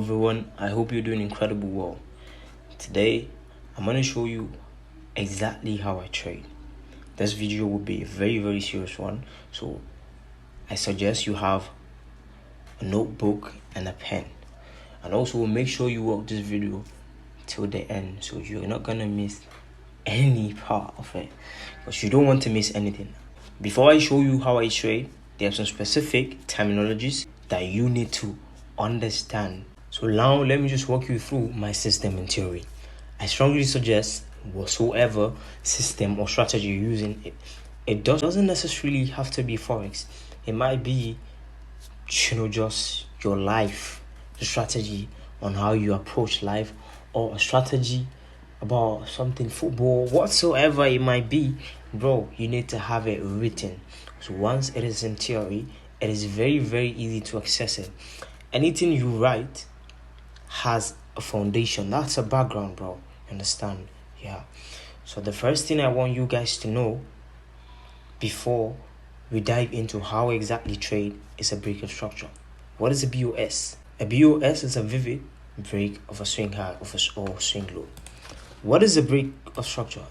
everyone, I hope you're doing incredible well. Today I'm going to show you exactly how I trade. This video will be a very serious one, so I suggest you have a notebook and a pen, and also make sure you watch this video till the end so you're not gonna miss any part of it, because you don't want to miss anything. Before I show you how I trade, there are some specific terminologies that you need to understand. So now let me just walk you through my system and theory. I strongly suggest whatsoever system or strategy you're using, it doesn't necessarily have to be forex. It might be just your life, the strategy on how you approach life, or a strategy about something, football, whatsoever it might be. Bro, you need to have it written. So once it is in theory, it is very easy to access it. Anything you write has a foundation. That's a background, bro. You understand? Yeah. So the first thing I want you guys to know before we dive into how exactly trade is a break of structure. What is a BOS? A BOS is a vivid break of a swing high or swing low. What is a break of structure?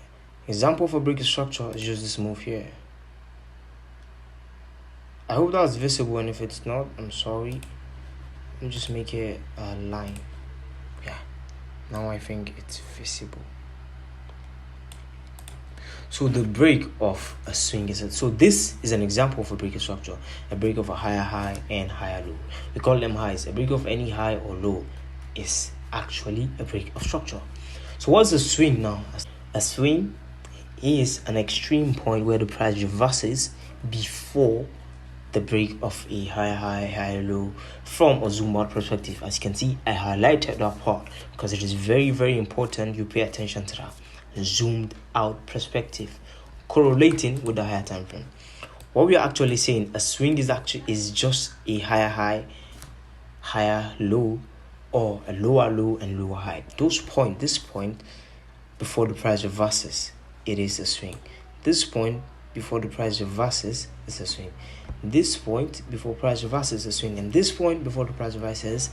Example for break of structure is just this move here. I hope that's visible, and if it's not, I'm sorry. Let me just make it a line. Yeah, now I think it's visible. So the break of a swing is so this is an example of a break of structure, a break of a higher high and higher low. We call them highs. A break of any high or low is actually a break of structure. So what's a swing now? A swing is an extreme point where the price reverses before the break of a higher high, higher low from a zoom out perspective. As you can see, I highlighted that part because it is very important you pay attention to that zoomed out perspective correlating with the higher time frame. What we are actually saying, a swing is just a higher high, higher low, or a lower low and lower high. This point before the price reverses, it is a swing. This point before the price reverses is a swing. This point before price reverses is a swing, and this point before the price reverses,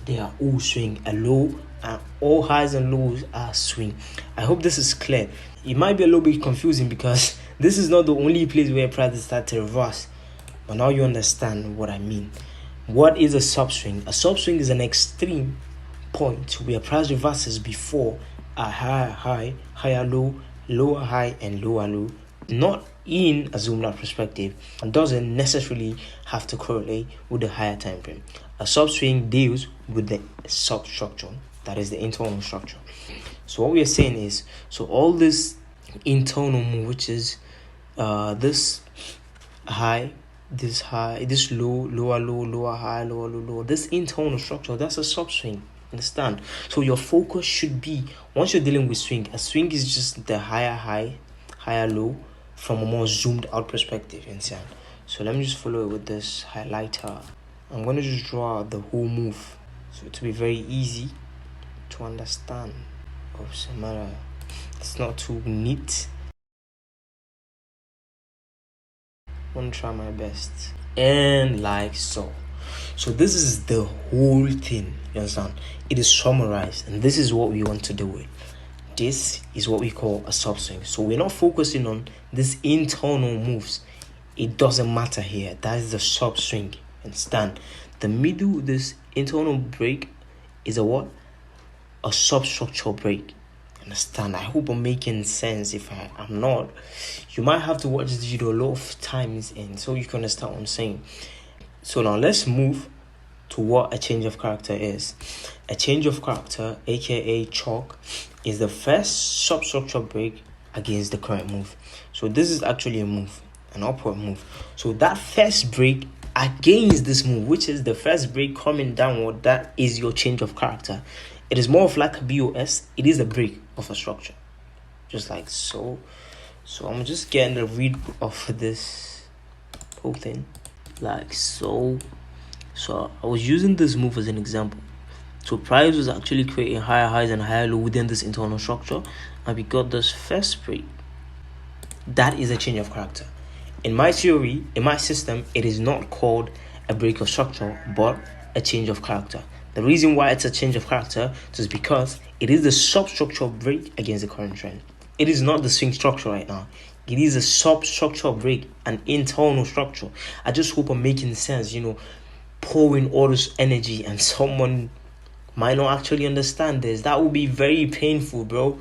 they are all swing. A low and all highs and lows are swing. I hope this is clear. It might be a little bit confusing because this is not the only place where prices start to reverse, but now you understand what I mean. What is a subswing? A subswing is an extreme point where price reverses before a higher high, higher low, lower high and lower low, not in a zoomed out perspective, and doesn't necessarily have to correlate with the higher time frame. A subswing deals with the substructure, that is the internal structure. So what we are saying is, so all this internal move, which is this high, this low, lower low, lower high, lower low, lower, this internal structure, that's a subswing. Understand? So your focus should be, once you're dealing with swing, a swing is just the higher high, higher low from a more zoomed out perspective. Understand? So let me just follow it with this highlighter. I'm going to just draw out the whole move so to be very easy to understand. Oops, it's not too neat. I'm going to try my best. And like so. So this is the whole thing, you understand? It is summarized, and this is what we want to do with. This is what we call a subswing. So we're not focusing on these internal moves. It doesn't matter here. That is the subswing. Understand? The middle, this internal break is a what? A substructural break. Understand? I hope I'm making sense. If I'm not, you might have to watch this video a lot of times and so you can understand what I'm saying. So now let's move to what a change of character is. A change of character, aka chalk, is the first substructure break against the current move. So this is actually a move, an upward move. So that first break against this move, which is the first break coming downward, that is your change of character. It is more of like a BOS. It is a break of a structure, just like so. So I'm just getting the read of this whole thing like so. So I was using this move as an example. So price was actually creating higher highs and higher low within this internal structure, and we got this first break. That is a change of character. In my theory, in my system, it is not called a break of structure, but a change of character. The reason why it's a change of character is because it is the substructural break against the current trend. It is not the swing structure right now. It is a substructural break, an internal structure. I just hope I'm making sense, pouring all this energy and someone might not actually understand this. That would be very painful, bro.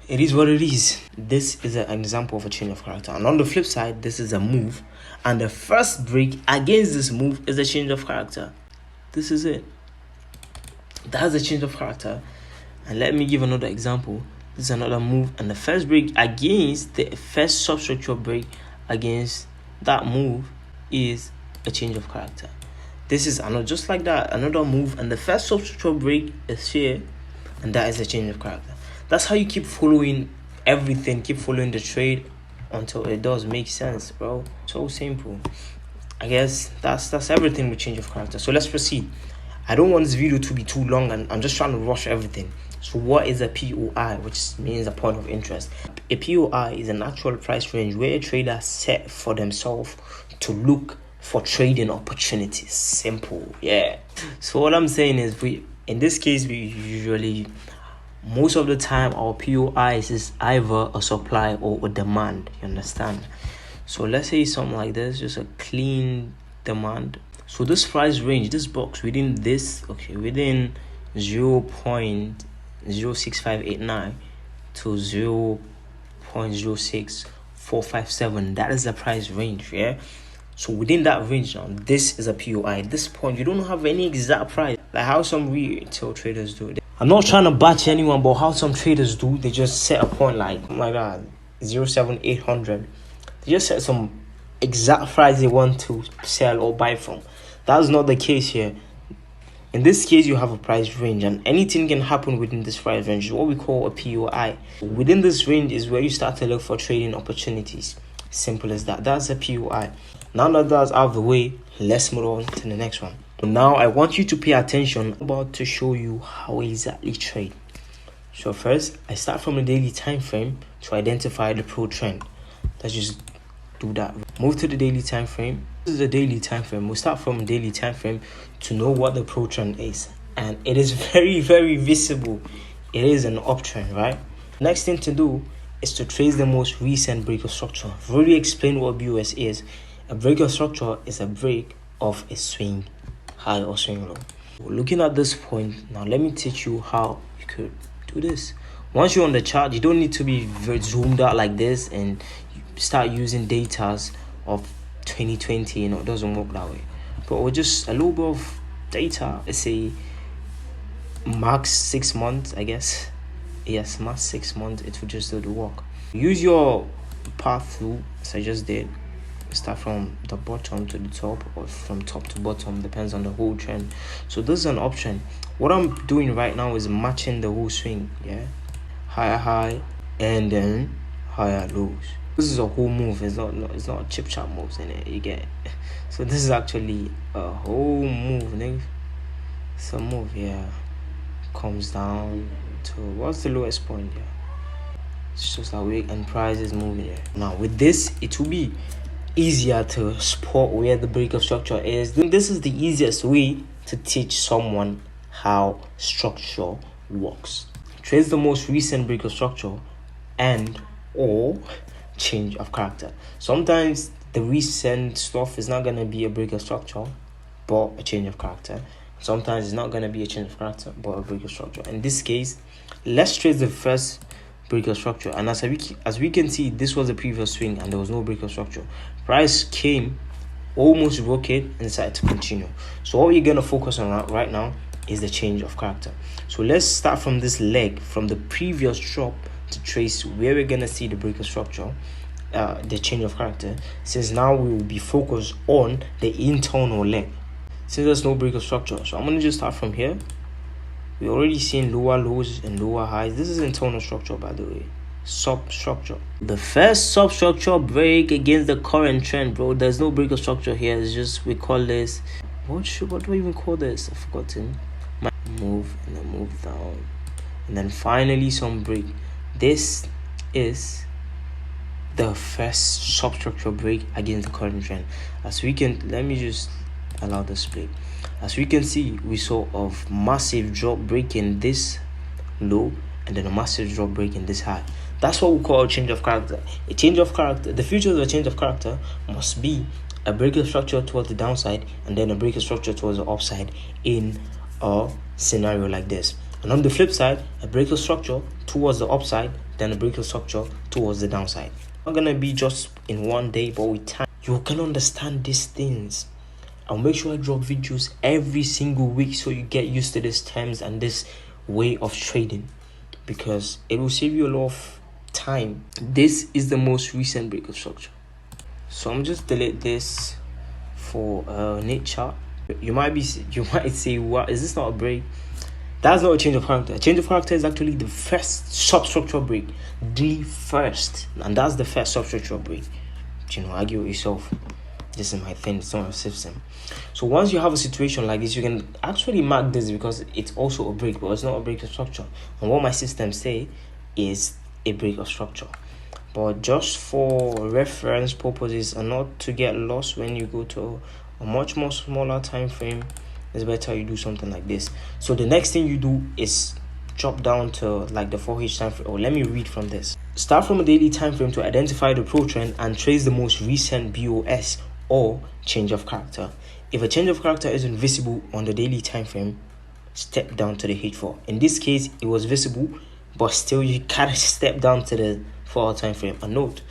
It is what it is. This is an example of a change of character. And on the flip side, this is a move. And the first break against this move is a change of character. This is it. That's a change of character. And let me give another example. This is another move. And the first break against the first substructural break against that move is a change of character. This is another, just like that, another move. And the first substructural break is here. And that is a change of character. That's how you keep following everything, keep following the trade until it does make sense, bro. So simple. I guess that's everything with change of character. So let's proceed. I don't want this video to be too long, and I'm just trying to rush everything. So what is a POI, which means a point of interest? A POI is an actual price range where a trader set for themselves to look for trading opportunities. Simple, yeah. So what I'm saying is, in this case, we usually, most of the time, our POIs is either a supply or a demand. You understand? So let's say something like this, just a clean demand. So this price range, this box within this, within 0.06589 to 0.06457, that is the price range, yeah? So within that range now, this is a POI. At this point, you don't have any exact price, like how some retail traders do. I'm not trying to batch anyone, but how some traders do, they just set a point like, oh my god, 0.7800. They just set some exact price they want to sell or buy from. That's not the case here. In this case, you have a price range, and anything can happen within this price range. What we call a POI. Within this range is where you start to look for trading opportunities. Simple as that. That's a POI. Now that that's out of the way, let's move on to the next one. Now I want you to pay attention. I'm about to show you how exactly trade. So first, I start from the daily time frame to identify the pro trend. Let's just do that. Move to the daily time frame. This is the daily time frame. We'll start from the daily time frame to know what the pro trend is, and it is very, very visible. It is an uptrend, right? Next thing to do is to trace the most recent break of structure. I've already explained what BOS is. A break of structure is a break of a swing high or swing low. Looking at this point, now let me teach you how you could do this. Once you're on the chart, you don't need to be very zoomed out like this and start using data of 2020. It doesn't work that way. But with just a little bit of data, let's say max 6 months, I guess. Yes, max 6 months, it will just do the work. Use your path through, as I just did. Start from the bottom to the top, or from top to bottom, depends on the whole trend. So this is an option. What I'm doing right now is matching the whole swing, yeah, higher high and then higher lows. This is a whole move. It's not chip chop moves in it, you get it? So this is actually a whole move, nigga. It's a move, yeah. Comes down to, what's the lowest point? Yeah, it's just that way, and price is moving here. Now with this, it will be easier to spot where the break of structure is. This is the easiest way to teach someone how structure works. Trace the most recent break of structure and or change of character. Sometimes the recent stuff is not going to be a break of structure but a change of character. Sometimes it's not going to be a change of character but a break of structure. In this case, let's trace the first break of structure, and as we can see, this was the previous swing and there was no break of structure. Price came, almost broke it, and decided to continue. So what we're going to focus on right now is the change of character. So let's start from this leg, from the previous drop, to trace where we're going to see the break of structure, the change of character, since now we will be focused on the internal leg since there's no break of structure. So I'm going to just start from here. We're already seeing lower lows and lower highs. This is internal structure, by the way. Substructure. The first substructure break against the current trend, bro. There's no break of structure here. It's just, we call this, what do we even call this? I've forgotten. Move and then move down, and then finally some break. This is the first substructure break against the current trend. As we can, let me just allow this break. As we can see, we saw a massive drop breaking this low and then a massive drop breaking this high. That's what we call a change of character. A change of character, the future of a change of character must be a break of structure towards the downside and then a break of structure towards the upside in a scenario like this. And on the flip side, a break of structure towards the upside, then a break of structure towards the downside. Not gonna be just in one day, but with time you can understand these things. I'll make sure I drop videos every single week so you get used to these terms and this way of trading, because it will save you a lot of time. This is the most recent break of structure, so I'm just delete this for Nate chart. You might say, what is this? Not a break? That's not a change of character. A change of character is actually the first substructural break, the first, and that's the first substructural break. Argue with yourself. This is my thing, it's not a system. So once you have a situation like this, you can actually mark this because it's also a break, but it's not a break of structure. And what my systems say is a break of structure. But just for reference purposes and not to get lost when you go to a much more smaller time frame, it's better you do something like this. So the next thing you do is drop down to like the 4H time frame. Let me read from this. Start from a daily time frame to identify the pro trend and trace the most recent BOS or change of character. If a change of character isn't visible on the daily time frame, step down to the H4. In this case, it was visible, but still you can't step down to the 4-hour time frame. And note,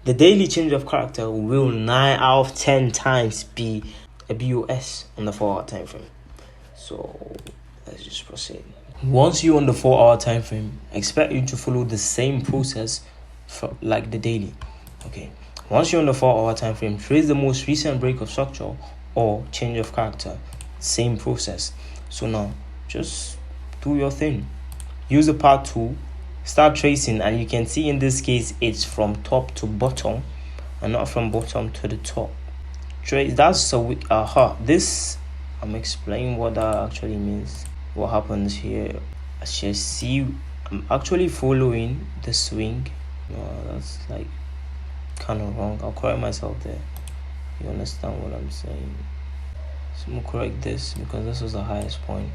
the daily change of character will 9 out of 10 times be a BOS on the 4-hour time frame. So let's just proceed. Once you're on the 4-hour time frame, expect you to follow the same process for like the daily. Okay. Once you're on the 4-hour time frame, trace the most recent break of structure or change of character. Same process. So now just do your thing. Use the path tool, start tracing, and you can see in this case it's from top to bottom and not from bottom to the top. Trace, that's a weak this I'm explaining what that actually means. What happens here, as you see, I'm actually following the swing. That's like kind of wrong. I'll correct myself there. You understand what I'm saying? So I'm gonna correct this because this was the highest point.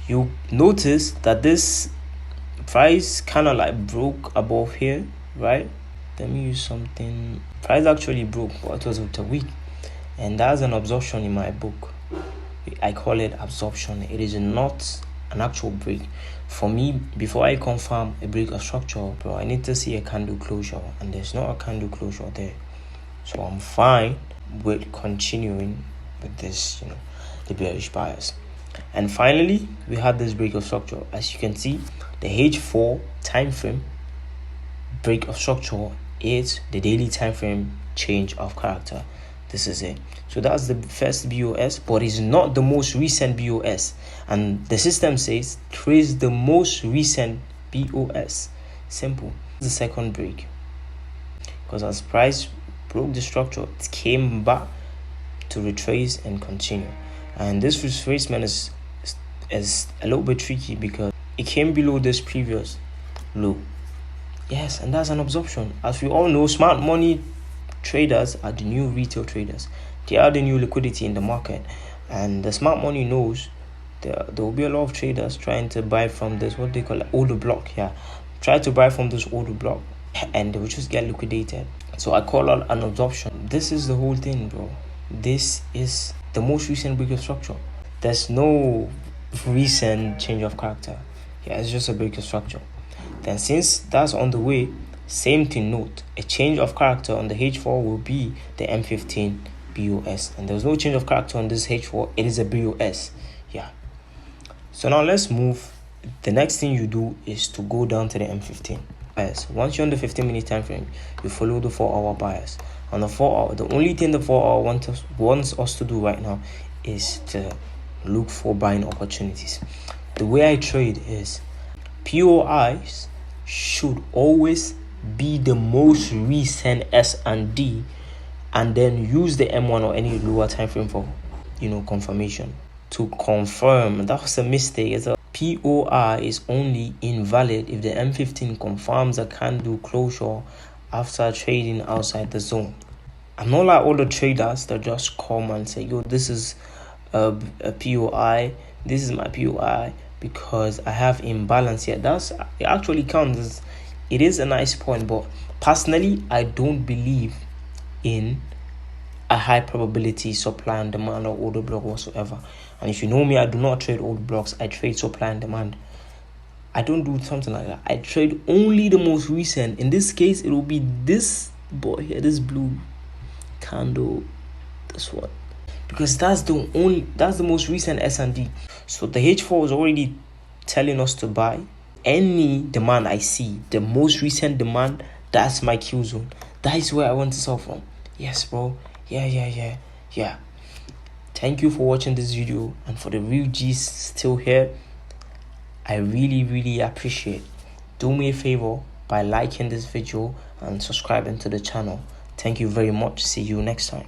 You notice that this price kind of like broke above here, right? Let me use something. Price actually broke, but it was with a week, and that's an absorption in my book. I call it absorption. It is not an actual break. For me, before I confirm a break of structure, bro, I need to see a candle closure, and there's not a candle closure there. So I'm fine with continuing with this, the bearish bias. And finally, we have this break of structure. As you can see, the H4 time frame break of structure is the daily time frame change of character. This is it. So that's the first BOS, but it's not the most recent BOS. And the system says trace the most recent BOS. Simple. The second break, because as price broke the structure, it came back to retrace and continue. And this retracement is a little bit tricky because it came below this previous low. Yes, and that's an absorption. As we all know, smart money traders are the new retail traders. They are the new liquidity in the market, and the smart money knows there will be a lot of traders trying to buy from this, what they call order block. Try to buy from this order block and they will just get liquidated. So I call out an absorption. This is the whole thing, bro. This is the most recent break of structure. There's no recent change of character. It's just a break of structure. Then since that's on the way, same thing, note, a change of character on the H4 will be the M15 BOS. And there's no change of character on this H4, it is a BOS. So now let's move. The next thing you do is to go down to the M15 bias. Once you're on the 15-minute time frame, you follow the 4-hour bias. On the 4-hour, the only thing the 4-hour wants us to do right now is to look for buying opportunities. The way I trade is POIs should always be the most recent S&D, and then use the M1 or any lower time frame for confirmation. To confirm, that was a mistake. It's a POI is only invalid if the M15 confirms a candle closure after trading outside the zone. I'm not like all the traders that just come and say, yo, this is a POI. This is my POI because I have imbalance here. It actually counts. It is a nice point, but personally I don't believe in a high probability supply and demand or order block whatsoever. And if you know me, I do not trade old blocks. I trade supply and demand. I don't do something like that. I trade only the most recent. In this case, it will be this boy here, this blue candle, this one, because that's the most recent S&D. So the H4 is already telling us to buy. Any demand I see, the most recent demand, that's my Q zone. That is where I want to sell from. Yes, bro. Yeah. Thank you for watching this video, and for the real G's still here, I really appreciate. Do me a favor by liking this video and subscribing to the channel. Thank you very much. See you next time.